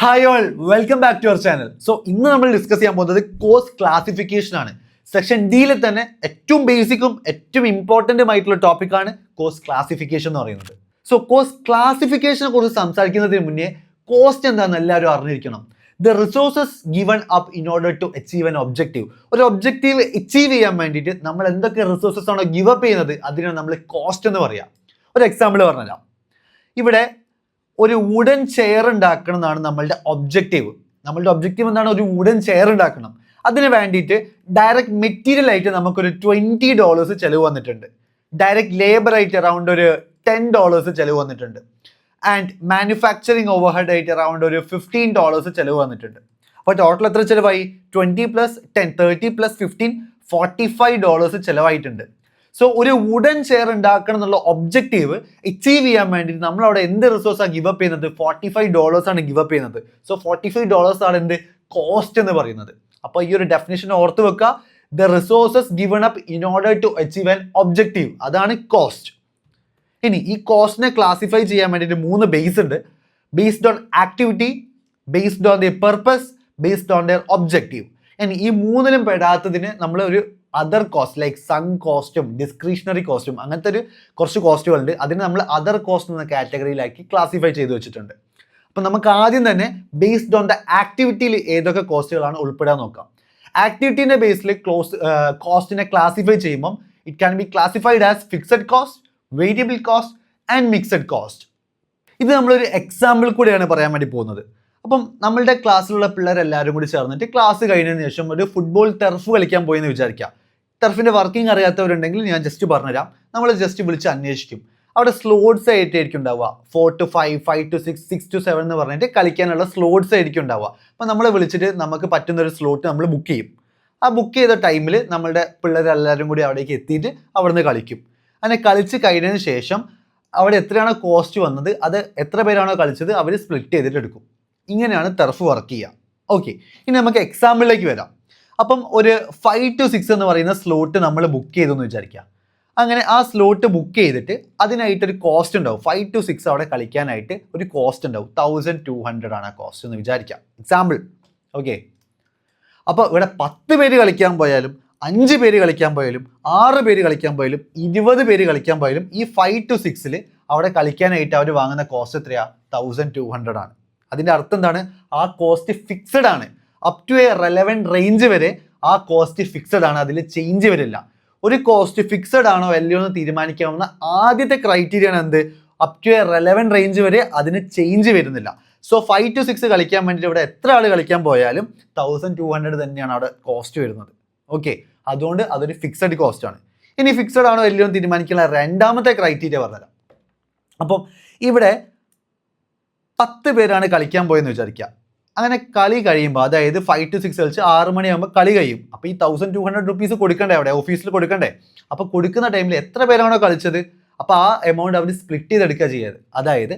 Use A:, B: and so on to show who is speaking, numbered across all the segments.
A: Hi all, welcome back to our channel. So ഇന്ന് നമ്മൾ discuss ചെയ്യാൻ പോകുന്നത് കോസ്റ്റ് ക്ലാസിഫിക്കേഷൻ ആണ്. സെക്ഷൻ ഡിയിലെ തന്നെ ഏറ്റവും ബേസിക്കും ഏറ്റവും ഇമ്പോർട്ടൻറ്റുമായിട്ടുള്ള ടോപ്പിക്കാണ് കോസ്റ്റ് ക്ലാസിഫിക്കേഷൻ എന്ന് പറയുന്നത്. സോ കോസ്റ്റ് ക്ലാസിഫിക്കേഷനെ കുറിച്ച് സംസാരിക്കുന്നതിന് മുന്നേ കോസ്റ്റ് എന്താണെന്ന് എല്ലാവരും അറിഞ്ഞിരിക്കണം. The resources given up in order to achieve an objective. ഒരു ഒബ്ജക്റ്റീവ് അച്ചീവ് ചെയ്യാൻ വേണ്ടിയിട്ട് നമ്മൾ എന്തൊക്കെ റിസോഴ്സസ് ആണോ ഗിവ് അപ്പ് ചെയ്യുന്നത് അതിനാണ് നമ്മൾ കോസ്റ്റ് എന്ന് പറയാം. ഒരു എക്സാമ്പിൾ പറഞ്ഞുതരാം. ഇവിടെ ഒരു വുഡൻ ചെയർ ഉണ്ടാക്കണം എന്നാണ് നമ്മളുടെ ഒബ്ജക്റ്റീവ്. നമ്മളുടെ ഒബ്ജക്റ്റീവ് എന്താണ്? ഒരു വുഡൻ ചെയർ ഉണ്ടാക്കണം. അതിന് വേണ്ടിയിട്ട് ഡയറക്റ്റ് മെറ്റീരിയൽ ആയിട്ട് നമുക്കൊരു $20 ചിലവ് വന്നിട്ടുണ്ട്. ഡയറക്റ്റ് ലേബർ ആയിട്ട് അറൗണ്ട് ഒരു $10 ചിലവ് വന്നിട്ടുണ്ട്. ആൻഡ് മാനുഫാക്ചറിങ് ഓവർഹെഡ് ആയിട്ട് അറൗണ്ട് ഒരു $15 ചിലവ് വന്നിട്ടുണ്ട്. അപ്പോൾ ടോട്ടൽ എത്ര ചിലവായി? 20 + 10, 30 + 15, $45 ചിലവായിട്ടുണ്ട്. സോ ഒരു വുഡൻ ചെയർ ഉണ്ടാക്കണം എന്നുള്ള ഒബ്ജക്റ്റീവ് അച്ചീവ് ചെയ്യാൻ വേണ്ടിയിട്ട് നമ്മളവിടെ എന്ത് റിസോഴ്സാണ് ഗിവ് അപ്പ് ചെയ്യുന്നത്? $45 ആണ് ഗിവ് അപ്പ് ചെയ്യുന്നത്. സോ $45 ആണ് എന്ത് കോസ്റ്റ് എന്ന് പറയുന്നത്. അപ്പോൾ ഈ ഒരു ഡെഫിനിഷൻ ഓർത്ത് വെക്കുക. The resources given up in order to achieve an objective, അതാണ് കോസ്റ്റ്. ഇനി ഈ കോസ്റ്റിനെ ക്ലാസിഫൈ ചെയ്യാൻ വേണ്ടിയിട്ട് 3 ബേസ് ഉണ്ട്. Based on activity, based on the purpose, based on their objective. ഇനി ഈ മൂന്നിലും പെടാത്തതിന് നമ്മൾ ഒരു അതർ കോസ്റ്റ് ലൈക്ക് സങ് കോസ്റ്റും ഡിസ്ക്രിഷണറി കോസ്റ്റും അങ്ങനത്തെ കുറച്ച് കോസ്റ്റുകളുണ്ട്. അതിന് നമ്മൾ അതർ കോസ്റ്റ് എന്ന കാറ്റഗറിയിലാക്കി ക്ലാസിഫൈ ചെയ്ത് വെച്ചിട്ടുണ്ട്. അപ്പം നമുക്ക് ആദ്യം തന്നെ ബേസ്ഡ് ഓൺ ദ ആക്ടിവിറ്റിയിൽ ഏതൊക്കെ കോസ്റ്റുകളാണ് ഉൾപ്പെടാൻ നോക്കാം. ആക്ടിവിറ്റീൻ്റെ ബേസിൽ കോസ്റ്റിനെ ക്ലാസിഫൈ ചെയ്യുമ്പം it can be classified as fixed cost, variable cost and mixed cost. ഇത് നമ്മളൊരു എക്സാമ്പിൾ കൂടെയാണ് പറയാൻ വേണ്ടി പോകുന്നത്. അപ്പം നമ്മളുടെ ക്ലാസ്സിലുള്ള പിള്ളേരെല്ലാവരും കൂടി ചേർന്നിട്ട് ക്ലാസ് കഴിഞ്ഞതിന് ശേഷം ഒരു ഫുട്ബോൾ ടർഫ് കളിക്കാൻ പോയി എന്ന് വിചാരിക്കാം. ടർഫിൻ്റെ വർക്കിംഗ് അറിയാത്തവരുണ്ടെങ്കിൽ ഞാൻ ജസ്റ്റ് പറഞ്ഞുതരാം. നമ്മൾ ജസ്റ്റ് വിളിച്ച് അന്വേഷിക്കും. അവിടെ സ്ലോട്ട്സ് ആയിട്ടായിരിക്കും ഉണ്ടാവുക. 4 to 5, 5 to 6, 6 to 7 എന്ന് പറഞ്ഞിട്ട് കളിക്കാനുള്ള സ്ലോട്ട്സ് ആയിരിക്കും ഉണ്ടാവുക. അപ്പം നമ്മളെ വിളിച്ചിട്ട് നമുക്ക് പറ്റുന്നൊരു സ്ലോട്ട് നമ്മൾ ബുക്ക് ചെയ്യും. ആ ബുക്ക് ചെയ്ത ടൈമിൽ നമ്മളുടെ പിള്ളേരെല്ലാവരും കൂടി അവിടേക്ക് എത്തിയിട്ട് അവിടെ നിന്ന് കളിക്കും. അങ്ങനെ കളിച്ച് കഴിഞ്ഞതിന് ശേഷം അവിടെ എത്രയാണോ കോസ്റ്റ് വന്നത് അത് എത്ര പേരാണോ കളിച്ചത് അവർ സ്പ്ലിറ്റ് ചെയ്തിട്ട് എടുക്കും. ഇങ്ങനെയാണ് ടർഫ് വർക്ക് ചെയ്യുക. ഓക്കെ, ഇനി നമുക്ക് എക്സാമ്പിളിലേക്ക് വരാം. അപ്പം ഒരു 5 to 6 എന്ന് പറയുന്ന സ്ലോട്ട് നമ്മൾ ബുക്ക് ചെയ്തെന്ന് വിചാരിക്കുക. അങ്ങനെ ആ സ്ലോട്ട് ബുക്ക് ചെയ്തിട്ട് അതിനായിട്ടൊരു കോസ്റ്റ് ഉണ്ടാവും. 5 to 6 അവിടെ കളിക്കാനായിട്ട് ഒരു കോസ്റ്റ് ഉണ്ടാവും. 1200 ആണ് ആ കോസ്റ്റ് എന്ന് വിചാരിക്കാം. എക്സാമ്പിൾ. ഓക്കെ, അപ്പോൾ ഇവിടെ 10 പേര് കളിക്കാൻ പോയാലും 5 പേര് കളിക്കാൻ പോയാലും 6 പേര് കളിക്കാൻ പോയാലും 20 പേര് കളിക്കാൻ പോയാലും ഈ 5 to 6 അവിടെ കളിക്കാനായിട്ട് അവർ വാങ്ങുന്ന കോസ്റ്റ് എത്രയാണ്? 1200 ആണ്. അതിൻ്റെ അർത്ഥം എന്താണ്? ആ കോസ്റ്റ് ഫിക്സഡ് ആണ്. Up to a relevant range വരെ ആ കോസ്റ്റ് ഫിക്സഡ് ആണ്, അതിൽ ചേഞ്ച് വരില്ല. ഒരു കോസ്റ്റ് ഫിക്സഡ് ആണോ അല്ലയോ എന്ന് തീരുമാനിക്കാവുന്ന ആദ്യത്തെ ക്രൈറ്റീരിയ ആണ് എന്ത്? Up to a relevant range വരെ അതിന് ചേഞ്ച് വരുന്നില്ല. സോ 5 to 6 കളിക്കാൻ വേണ്ടിയിട്ട് ഇവിടെ എത്ര ആൾ കളിക്കാൻ പോയാലും 1200 തന്നെയാണ് അവിടെ കോസ്റ്റ് വരുന്നത്. ഓക്കെ, അതുകൊണ്ട് അതൊരു ഫിക്സഡ് കോസ്റ്റ് ആണ്. ഇനി ഫിക്സഡ് ആണോ അല്ലയോ എന്ന് തീരുമാനിക്കാനുള്ള രണ്ടാമത്തെ ക്രൈറ്റീരിയ പറഞ്ഞുതരാം. അപ്പം ഇവിടെ 10 പേരാണ് കളിക്കാൻ പോയെന്ന് വിചാരിക്കുക. അങ്ങനെ കളി കഴിയുമ്പോൾ, അതായത് 5 to 6 കളിച്ച് 6 മണിയാകുമ്പോൾ കളി കഴിയും. അപ്പോൾ ഈ 1200 rupees കൊടുക്കണ്ടേ? അവിടെ ഓഫീസിൽ കൊടുക്കണ്ടേ? അപ്പോൾ കൊടുക്കുന്ന ടൈമിൽ എത്ര പേരാണോ കളിച്ചത് അപ്പോൾ ആ എമൗണ്ട് അവർ സ്പ്ലിറ്റ് ചെയ്തെടുക്കുക ചെയ്യത്. അതായത്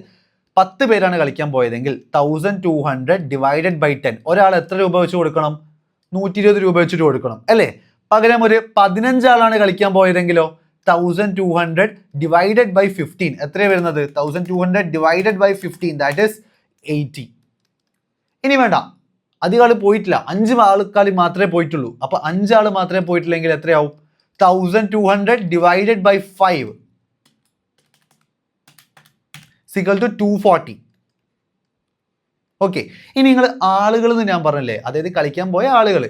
A: 10 പേരാണ് കളിക്കാൻ പോയതെങ്കിൽ 1200 ഡിവൈഡഡ് ബൈ 10. ഒരാൾ എത്ര രൂപ വെച്ച് കൊടുക്കണം? 120 രൂപ വെച്ചിട്ട് കൊടുക്കണം അല്ലേ? പകരം ഒരു 15 ആളാണ് കളിക്കാൻ പോയതെങ്കിലോ 1200 ഡിവൈഡഡ് ബൈ 15 എത്രയാണ് വരുന്നത്? 1200 ഡിവൈഡഡ് ബൈ 15 ദാറ്റ് ഈസ് 80. ഇനി വേണ്ട, അധികം ആൾ പോയിട്ടില്ല. 5 ആൾക്കാർ മാത്രമേ പോയിട്ടുള്ളൂ. അപ്പോൾ 5 ആൾ മാത്രമേ പോയിട്ടില്ലെങ്കിൽ എത്രയാവും? 1200 ഡിവൈഡഡ് ബൈ 5 = 240. ഓക്കെ, ഇനി നിങ്ങൾ ആളുകൾ എന്ന് ഞാൻ പറഞ്ഞില്ലേ, അതായത് കളിക്കാൻ പോയ ആളുകൾ,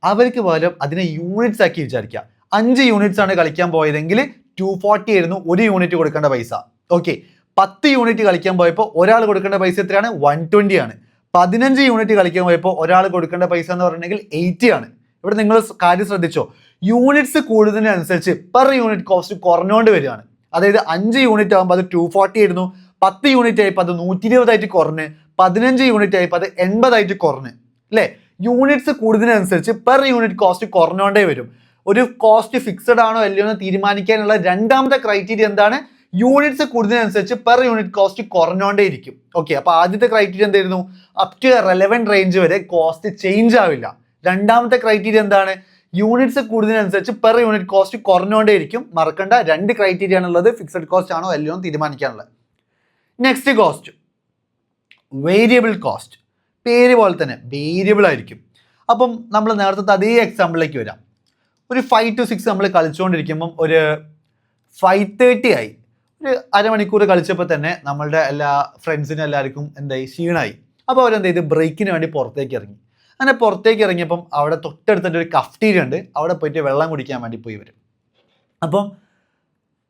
A: അവർക്ക് പകരം അതിനെ യൂണിറ്റ്സ് ആക്കി വിചാരിക്കുക. 5 യൂണിറ്റ്സ് ആണ് കളിക്കാൻ പോയതെങ്കിൽ 240 ആയിരുന്നു ഒരു യൂണിറ്റ് കൊടുക്കേണ്ട പൈസ. ഓക്കെ, 10 യൂണിറ്റ് കളിക്കാൻ പോയപ്പോൾ ഒരാൾ കൊടുക്കേണ്ട പൈസ എത്രയാണ്? 120 ആണ്. 15 യൂണിറ്റ് കളിക്കാൻ പോയപ്പോൾ ഒരാൾ കൊടുക്കേണ്ട പൈസ എന്ന് പറഞ്ഞിട്ടുണ്ടെങ്കിൽ 80 ആണ്. ഇവിടെ നിങ്ങൾ കാര്യം ശ്രദ്ധിച്ചോ, യൂണിറ്റ്സ് കൂടുന്നതിനനുസരിച്ച് പെർ യൂണിറ്റ് കോസ്റ്റ് കുറഞ്ഞുകൊണ്ട് വരികയാണ്. അതായത് 5 യൂണിറ്റ് ആകുമ്പോൾ അത് 240 ആയിരുന്നു, 10 യൂണിറ്റ് ആയപ്പോൾ അത് 120 ആയിട്ട് കുറഞ്ഞ്, 15 യൂണിറ്റ് ആയപ്പോൾ അത് 80 ആയിട്ട് കുറഞ്ഞ് അല്ലേ? യൂണിറ്റ്സ് കൂടുന്നതിനനുസരിച്ച് പെർ യൂണിറ്റ് കോസ്റ്റ് കുറഞ്ഞുകൊണ്ടേ വരും. ഒരു കോസ്റ്റ് ഫിക്സഡ് ആണോ അല്ലയോ എന്ന് തീരുമാനിക്കാനുള്ള രണ്ടാമത്തെ ക്രൈറ്റീരിയ എന്താണ്? യൂണിറ്റ്സ് കൂടുന്നതിനനുസരിച്ച് പെർ യൂണിറ്റ് കോസ്റ്റ് കുറഞ്ഞുകൊണ്ടേ ഇരിക്കും. ഓക്കെ, അപ്പോൾ ആദ്യത്തെ ക്രൈറ്റീരിയ എന്തായിരുന്നു? Up to a relevant range വരെ കോസ്റ്റ് ചേഞ്ച് ആവില്ല. രണ്ടാമത്തെ ക്രൈറ്റീരിയ എന്താണ്? യൂണിറ്റ്സ് കൂടുന്നതിനനുസരിച്ച് പെർ യൂണിറ്റ് കോസ്റ്റ് കുറഞ്ഞുകൊണ്ടേ ഇരിക്കും. മറക്കണ്ട, 2 ക്രൈറ്റീരിയ ആണുള്ളത്. ഫിക്സഡ് കോസ്റ്റ് ആണോ അല്ലയോ എന്ന് തീരുമാനിക്കാനുള്ളത്. Next cost, variable cost. പേര് പോലെ തന്നെ വേരിയബിൾ ആയിരിക്കും. അപ്പം നമ്മൾ നേരത്തെ അതേ എക്സാമ്പിളിലേക്ക് വരാം. ഒരു 5 to 6 നമ്മൾ കളിച്ചുകൊണ്ടിരിക്കുമ്പം ഒരു 5:30 ആയി. ഒരു അരമണിക്കൂർ കളിച്ചപ്പോൾ തന്നെ നമ്മളുടെ എല്ലാ ഫ്രണ്ട്സിനും എല്ലാവർക്കും എന്തായി, ക്ഷീണമായി. അപ്പോൾ അവരെന്ത് ചെയ്ത് ബ്രേക്കിന് വേണ്ടി പുറത്തേക്ക് ഇറങ്ങി. അങ്ങനെ പുറത്തേക്ക് ഇറങ്ങിയപ്പം അവിടെ തൊട്ടടുത്തിട്ട് ഒരു കഫ്റ്റീരിയ ഉണ്ട്. അവിടെ പോയിട്ട് വെള്ളം കുടിക്കാൻ വേണ്ടി പോയി വരും. അപ്പം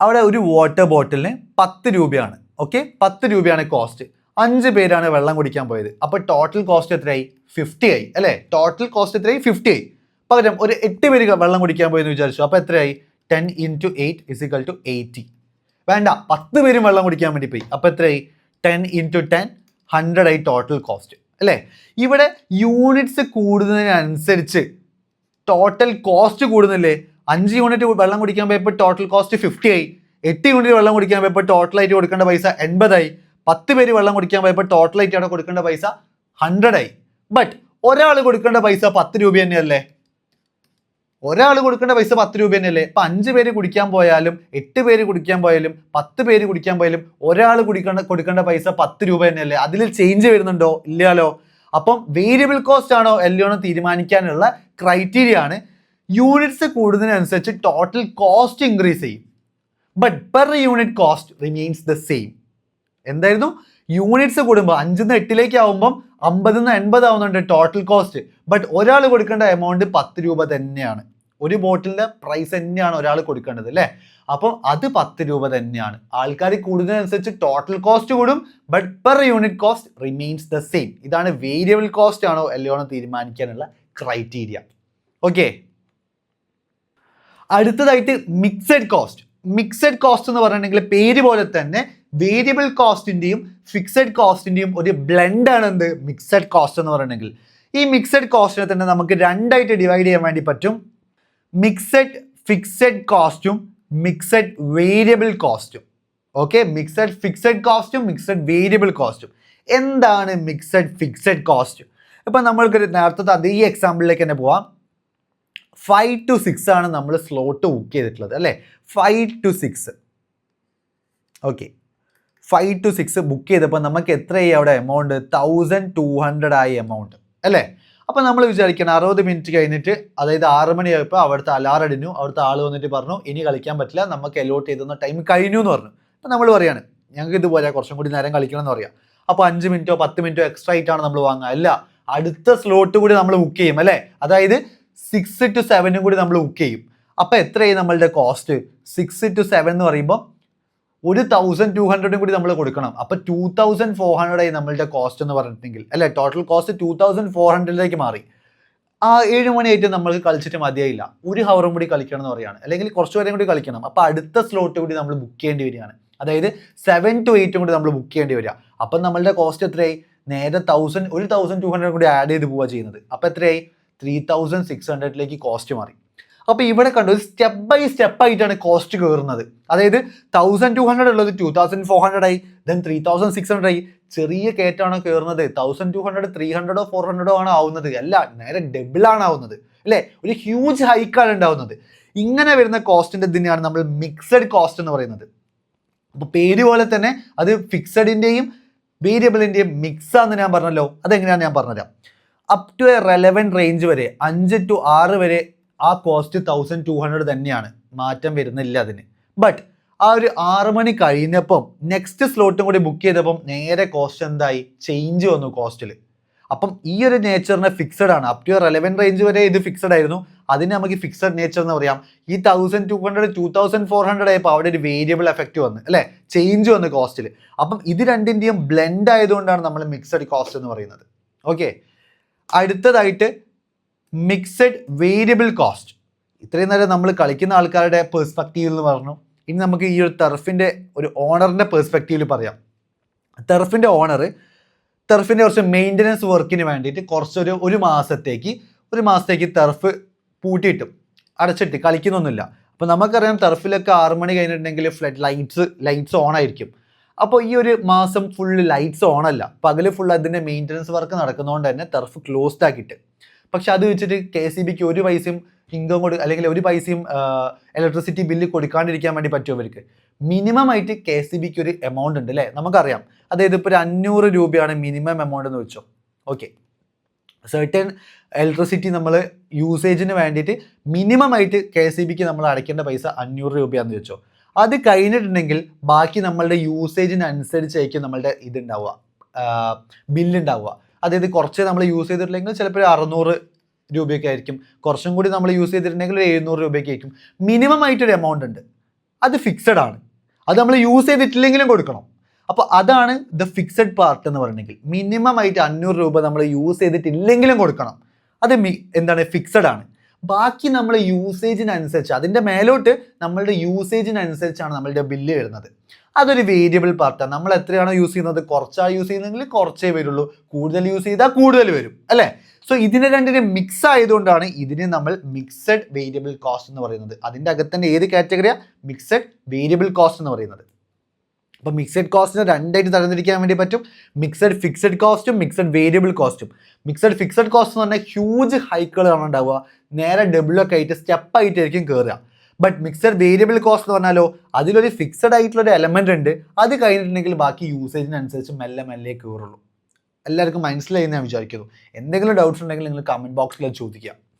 A: അവിടെ ഒരു വാട്ടർ ബോട്ടിലിന് 10 രൂപയാണ്. ഓക്കെ, 10 രൂപയാണ് കോസ്റ്റ്. 5 പേരാണ് വെള്ളം കുടിക്കാൻ പോയത്. അപ്പോൾ ടോട്ടൽ കോസ്റ്റ് എത്രയായി? 50 ആയി അല്ലേ? ടോട്ടൽ കോസ്റ്റ് എത്രയായി? 50 ആയി. പകരം ഒരു 8 പേര് വെള്ളം കുടിക്കാൻ പോയെന്ന് വിചാരിച്ചു. അപ്പോൾ എത്രയായി? 10 into 8 = 80. വേണ്ട, 10 പേരും വെള്ളം കുടിക്കാൻ വേണ്ടി പോയി. അപ്പോൾ എത്രയായി? 10 into 10 100 ആയി ടോട്ടൽ കോസ്റ്റ് അല്ലേ? ഇവിടെ യൂണിറ്റ്സ് കൂടുന്നതിനനുസരിച്ച് ടോട്ടൽ കോസ്റ്റ് കൂടുന്നില്ലേ? 5 യൂണിറ്റ് വെള്ളം കുടിക്കാൻ പോയപ്പോൾ ടോട്ടൽ കോസ്റ്റ് 50 ആയി. 8 യൂണിറ്റ് വെള്ളം കുടിക്കാൻ പോയപ്പോൾ ടോട്ടലായിട്ട് കൊടുക്കേണ്ട പൈസ 80 ആയി. 10 പേര് വെള്ളം കുടിക്കാൻ പോയപ്പോൾ ടോട്ടലായിട്ട് അവിടെ കൊടുക്കേണ്ട പൈസ 100 ആയി. ബട്ട് ഒരാൾ കൊടുക്കേണ്ട പൈസ 10 രൂപ തന്നെയല്ലേ? ഒരാൾ കൊടുക്കേണ്ട പൈസ 10 രൂപ തന്നെയല്ലേ? ഇപ്പം 5 പേര് കുടിക്കാൻ പോയാലും 8 പേര് കുടിക്കാൻ പോയാലും 10 പേര് കുടിക്കാൻ പോയാലും ഒരാൾ കൊടുക്കേണ്ട പൈസ 10 രൂപ തന്നെയല്ലേ? അതിൽ ചേഞ്ച് വരുന്നുണ്ടോ? ഇല്ലല്ലോ. അപ്പം വേരിയബിൾ കോസ്റ്റ് ആണോ അല്ലയോ തീരുമാനിക്കാനുള്ള ക്രൈറ്റീരിയ ആണ് യൂണിറ്റ്സ് കൂടുന്നതിനനുസരിച്ച് ടോട്ടൽ കോസ്റ്റ് ഇൻക്രീസ് ചെയ്യും. But per unit cost remains the same. എന്തായിരുന്നു? യൂണിറ്റ്സ് കൂടുമ്പോൾ 5 നിന്ന് 8 ആവുമ്പം 50 നിന്ന് 80 ആവുന്നുണ്ട് ടോട്ടൽ കോസ്റ്റ്. ബട്ട് ഒരാൾ കൊടുക്കേണ്ട എമൗണ്ട് 10 രൂപ തന്നെയാണ്. ഒരു ബോട്ടിലിന്റെ പ്രൈസ് തന്നെയാണ് ഒരാൾ കൊടുക്കേണ്ടത് അല്ലേ? അപ്പം അത് 10 രൂപ തന്നെയാണ്. ആൾക്കാർ കൂടുന്നതിനനുസരിച്ച് ടോട്ടൽ കോസ്റ്റ് കൂടും, but per unit cost remains the same. ഇതാണ് വേരിയബിൾ കോസ്റ്റ് ആണോ അല്ലയോ തീരുമാനിക്കാനുള്ള ക്രൈറ്റീരിയ. ഓക്കെ, അടുത്തതായിട്ട് മിക്സഡ് കോസ്റ്റ്. മിക്സഡ് കോസ്റ്റ് എന്ന് പറഞ്ഞിട്ടുണ്ടെങ്കിൽ പേര് പോലെ തന്നെ വേരിയബിൾ കോസ്റ്റിന്റെയും ഫിക്സഡ് കോസ്റ്റിന്റെയും ഒരു ബ്ലെൻഡ് ആണ് എന്ത്? മിക്സഡ് കോസ്റ്റ് എന്ന് പറഞ്ഞിട്ടുണ്ടെങ്കിൽ. ഈ മിക്സഡ് കോസ്റ്റിനെ തന്നെ നമുക്ക് രണ്ടായിട്ട് ഡിവൈഡ് ചെയ്യാൻ വേണ്ടി പറ്റും. മിക്സഡ് ഫിക്സഡ് കോസ്റ്റും മിക്സഡ് വേരിയബിൾ കോസ്റ്റും. ഓക്കെ, മിക്സഡ് ഫിക്സഡ് കോസ്റ്റും മിക്സഡ് വേരിയബിൾ കോസ്റ്റും. എന്താണ് മിക്സഡ് ഫിക്സഡ് കോസ്റ്റ്? ഇപ്പം നമ്മൾക്കൊരു നേരത്തെ അതേ എക്സാമ്പിളിലേക്ക് തന്നെ പോവാം. 5 to 6 ആണ് നമ്മൾ സ്ലോട്ട് ബുക്ക് ചെയ്തിട്ടുള്ളത് അല്ലേ? 5 to 6. ഓക്കെ, 5 to 6 ബുക്ക് ചെയ്തപ്പോൾ നമുക്ക് എത്രയായി അവിടെ എമൗണ്ട്? 1200 ആയി എമൗണ്ട് അല്ലേ? അപ്പോൾ നമ്മൾ വിചാരിക്കണം 60 മിനിറ്റ് കഴിഞ്ഞിട്ട്, അതായത് 6 മണിയായപ്പോൾ അവിടുത്തെ അലാറം അടിഞ്ഞു. അവിടുത്തെ ആൾ വന്നിട്ട് പറഞ്ഞു ഇനി കളിക്കാൻ പറ്റില്ല, നമുക്ക് അലോട്ട് ചെയ്തുന്ന ടൈം കഴിഞ്ഞു എന്ന് പറഞ്ഞു. അപ്പോൾ നമ്മൾ പറയാണ് ഞങ്ങൾക്ക് ഇതുപോലെ കുറച്ചും കൂടി നേരം കളിക്കണം എന്ന് പറയാം. അപ്പോൾ 5 മിനിറ്റോ 10 മിനിറ്റോ എക്സ്ട്രാ ആയിട്ടാണ് നമ്മൾ വാങ്ങുക. അല്ല, അടുത്ത സ്ലോട്ട് കൂടി നമ്മൾ ബുക്ക് ചെയ്യും അല്ലേ? അതായത് 6 to 7 കൂടി നമ്മൾ ബുക്ക് ചെയ്യും. അപ്പോൾ എത്രയായി നമ്മളുടെ കോസ്റ്റ്? 6 to 7 എന്ന് പറയുമ്പോൾ 1200 കൂടി നമ്മൾ കൊടുക്കണം. അപ്പോൾ 2400 ആയി നമ്മളുടെ കോസ്റ്റ് എന്ന് പറഞ്ഞിട്ടുണ്ടെങ്കിൽ അല്ലേ? ടോട്ടൽ കോസ്റ്റ് 2400 മാറി. ആ 7 മണിയായിട്ട് നമ്മൾക്ക് കളിച്ചിട്ട് മതിയായില്ല, 1 ഹവറും കൂടി കളിക്കണം എന്ന് പറയുകയാണ്, അല്ലെങ്കിൽ കുറച്ച് പേരും കൂടി കളിക്കണം. അപ്പോൾ അടുത്ത സ്ലോട്ട് കൂടി നമ്മൾ ബുക്ക് ചെയ്യേണ്ടി വരികയാണ്. അതായത് 7 to 8 കൂടി നമ്മൾ ബുക്ക് ചെയ്യേണ്ടി വരിക. അപ്പം നമ്മളുടെ കോസ്റ്റ് എത്രയായി? നേരെ 1200 കൂടി ആഡ് ചെയ്ത് പോവുക ചെയ്യുന്നത്. അപ്പോൾ എത്രയായി? 3600 കോസ്റ്റ് മാറി. അപ്പോൾ ഇവിടെ കണ്ടു, സ്റ്റെപ്പ് ബൈ സ്റ്റെപ്പ് ആയിട്ടാണ് കോസ്റ്റ് കയറുന്നത്. അതായത് 1200 ഉള്ളത് 2400 ആയി, ദെൻ 3600 ആയി. ചെറിയ കയറ്റാണോ കയറുന്നത്? 1200 300 400 ആണ് ആവുന്നത്? അല്ല, നേരെ ഡബിൾ ആണ് ആവുന്നത് അല്ലേ? ഒരു ഹ്യൂജ് ഹൈക്കാണ് ഉണ്ടാവുന്നത്. ഇങ്ങനെ വരുന്ന കോസ്റ്റിന്റെ ഇതിനെയാണ് നമ്മൾ മിക്സഡ് കോസ്റ്റ് എന്ന് പറയുന്നത്. അപ്പോൾ പേര് പോലെ തന്നെ അത് ഫിക്സഡിന്റെയും വേരിയബിളിന്റെയും മിക്സ് ആണെന്ന് ഞാൻ പറഞ്ഞല്ലോ. അതെങ്ങനെയാണ് ഞാൻ പറഞ്ഞുതരാം. Up to a relevant range വരെ 5 to 6 വരെ ആ കോസ്റ്റ് 1200 തന്നെയാണ്, മാറ്റം വരുന്നില്ല അതിന്. ബട്ട് ആ ഒരു 6 മണി കഴിഞ്ഞപ്പം നെക്സ്റ്റ് സ്ലോട്ടും കൂടി ബുക്ക് ചെയ്തപ്പം നേരെ കോസ്റ്റ് എന്തായി? ചേഞ്ച് വന്നു കോസ്റ്റിൽ. അപ്പം ഈ ഒരു നേച്ചറിനെ ഫിക്സഡ് ആണ്. Up to a relevant range വരെ ഇത് ഫിക്സഡ് ആയിരുന്നു, അതിന് നമുക്ക് ഫിക്സഡ് നേച്ചർ എന്ന് പറയാം. ഈ 1200 2400 ആയപ്പോൾ അവിടെ ഒരു വേരിയബിൾ എഫക്റ്റ് വന്നു അല്ലേ? ചേഞ്ച് വന്നു കോസ്റ്റിൽ. അപ്പം ഇത് രണ്ടിൻ്റെയും ബ്ലെൻഡ് ആയതുകൊണ്ടാണ് നമ്മൾ മിക്സഡ് കോസ്റ്റ് എന്ന് പറയുന്നത്. ഓക്കെ, അടുത്തതായിട്ട് മിക്സഡ് വേരിയബിൾ കോസ്റ്റ്. ഇത്രയും നേരം നമ്മൾ കളിക്കുന്ന ആൾക്കാരുടെ പെർസ്പെക്റ്റീവിൽ എന്ന് പറഞ്ഞു. ഇനി നമുക്ക് ഈ ഒരു ടർഫിൻ്റെ ഒരു ഓണറിൻ്റെ പെർസ്പെക്റ്റീവിൽ പറയാം. ടർഫിൻ്റെ ഓണർ ടർഫിൻ്റെ കുറച്ച് മെയിൻ്റനൻസ് വർക്കിന് വേണ്ടിയിട്ട് ഒരു മാസത്തേക്ക് ടർഫ് പൂട്ടിയിട്ടും അടച്ചിട്ട് കളിക്കുന്നൊന്നുമില്ല. അപ്പോൾ നമുക്കറിയാം ടർഫിലൊക്കെ 6 മണി കഴിഞ്ഞിട്ടുണ്ടെങ്കിൽ ഫ്ലഡ് ലൈറ്റ്സ് ഓൺ ആയിരിക്കും. അപ്പോൾ ഈ ഒരു മാസം ഫുള്ള് ലൈറ്റ്സ് ഓണല്ല, പകല് ഫുൾ അതിൻ്റെ മെയിൻ്റനൻസ് വർക്ക് നടക്കുന്നതുകൊണ്ട് തന്നെ ടർഫ് ക്ലോസ്ഡ് ആക്കിയിട്ട്. പക്ഷെ അത് വെച്ചിട്ട് KCBക്ക് ഒരു പൈസയും ഇൻകം അല്ലെങ്കിൽ ഒരു പൈസയും ഇലക്ട്രിസിറ്റി ബില്ല് കൊടുക്കാണ്ടിരിക്കാൻ വേണ്ടി പറ്റും അവർക്ക്. മിനിമം ആയിട്ട് KCBക്ക് ഒരു എമൗണ്ട് ഉണ്ട് അല്ലേ? നമുക്കറിയാം. അതായത് ഇപ്പോൾ ഒരു 500 രൂപയാണ് മിനിമം എമൗണ്ട് എന്ന് വെച്ചോ. ഓക്കെ, സെർട്ടൻ ഇലക്ട്രിസിറ്റി നമ്മൾ യൂസേജിന് വേണ്ടിയിട്ട് മിനിമം ആയിട്ട് KSEBക്ക് നമ്മൾ അടയ്ക്കേണ്ട പൈസ 500 രൂപയാണെന്ന് വെച്ചോ. അത് കഴിഞ്ഞിട്ടുണ്ടെങ്കിൽ ബാക്കി നമ്മളുടെ യൂസേജിനനുസരിച്ചായിരിക്കും നമ്മളുടെ ഇതുണ്ടാവുക, ബില്ലുണ്ടാവുക. അതായത് കുറച്ച് നമ്മൾ യൂസ് ചെയ്തിട്ടില്ലെങ്കിൽ ചിലപ്പോൾ 600 രൂപയൊക്കെ ആയിരിക്കും, കുറച്ചും കൂടി നമ്മൾ യൂസ് ചെയ്തിട്ടുണ്ടെങ്കിൽ ഒരു 700 രൂപയൊക്കെ ആയിരിക്കും. മിനിമം ആയിട്ടൊരു എമൗണ്ട് ഉണ്ട്, അത് ഫിക്സഡ് ആണ്, അത് നമ്മൾ യൂസ് ചെയ്തിട്ടില്ലെങ്കിലും കൊടുക്കണം. അപ്പോൾ അതാണ് ദ ഫിക്സഡ് പാർട്ട് എന്ന് പറഞ്ഞെങ്കിൽ മിനിമം ആയിട്ട് 500 രൂപ നമ്മൾ യൂസ് ചെയ്തിട്ടില്ലെങ്കിലും കൊടുക്കണം. അത് എന്താണ്, ഫിക്സഡ് ആണ്. ബാക്കി നമ്മൾ യൂസേജിനനുസരിച്ച്, അതിൻ്റെ മേലോട്ട് നമ്മളുടെ യൂസേജിനനുസരിച്ചാണ് നമ്മളുടെ ബില്ല് വരുന്നത്. അതൊരു വേരിയബിൾ പാർട്ടാണ്. നമ്മൾ എത്രയാണോ യൂസ് ചെയ്യുന്നത്, കുറച്ചാണ് യൂസ് ചെയ്യുന്നതെങ്കിൽ കുറച്ചേ വരുള്ളൂ, കൂടുതൽ യൂസ് ചെയ്താൽ കൂടുതൽ വരും അല്ലേ. സോ ഇതിനെ രണ്ടിനെ മിക്സ് ആയതുകൊണ്ടാണ് ഇതിനെ നമ്മൾ മിക്സഡ് വേരിയബിൾ കോസ്റ്റ് എന്ന് പറയുന്നത്. അതിൻ്റെ അകത്തന്നെ ഏത് കാറ്റഗറിയാണ്, മിക്സഡ് വേരിയബിൾ കോസ്റ്റ് എന്ന് പറയുന്നത്. അപ്പോൾ മിക്സഡ് കോസ്റ്റിനെ രണ്ടായിട്ട് തരംതിരിക്കാൻ വേണ്ടി പറ്റും, മിക്സഡ് ഫിക്സഡ് കോസ്റ്റും മിക്സഡ് വേരിയബിൾ കോസ്റ്റും. മിക്സഡ് ഫിക്സഡ് കോസ്റ്റ് എന്ന് പറഞ്ഞാൽ ഹ്യൂജ് ഹൈക്കുകളാണ് ഉണ്ടാവുക, നേരെ ഡബിളൊക്കെ ആയിട്ട് സ്റ്റെപ്പായിട്ടായിരിക്കും കയറുക. ബട്ട് മിക്സഡ് വേരിയബിൾ കോസ്റ്റ് എന്ന് പറഞ്ഞാലോ അതിലൊരു ഫിക്സഡ് ആയിട്ടുള്ളൊരു എലമെന്റ് ഉണ്ട്, അത് കഴിഞ്ഞിട്ടുണ്ടെങ്കിൽ ബാക്കി യൂസേജിനനുസരിച്ച് മെല്ലെ മെല്ലെ കയറുള്ളൂ. എല്ലാവർക്കും മനസ്സിലായി എന്ന് ഞാൻ വിചാരിക്കുന്നു. എന്തെങ്കിലും ഡൗട്ട്സ് ഉണ്ടെങ്കിൽ നിങ്ങൾ കമൻറ്റ് ബോക്സിൽ ചോദിക്കുക.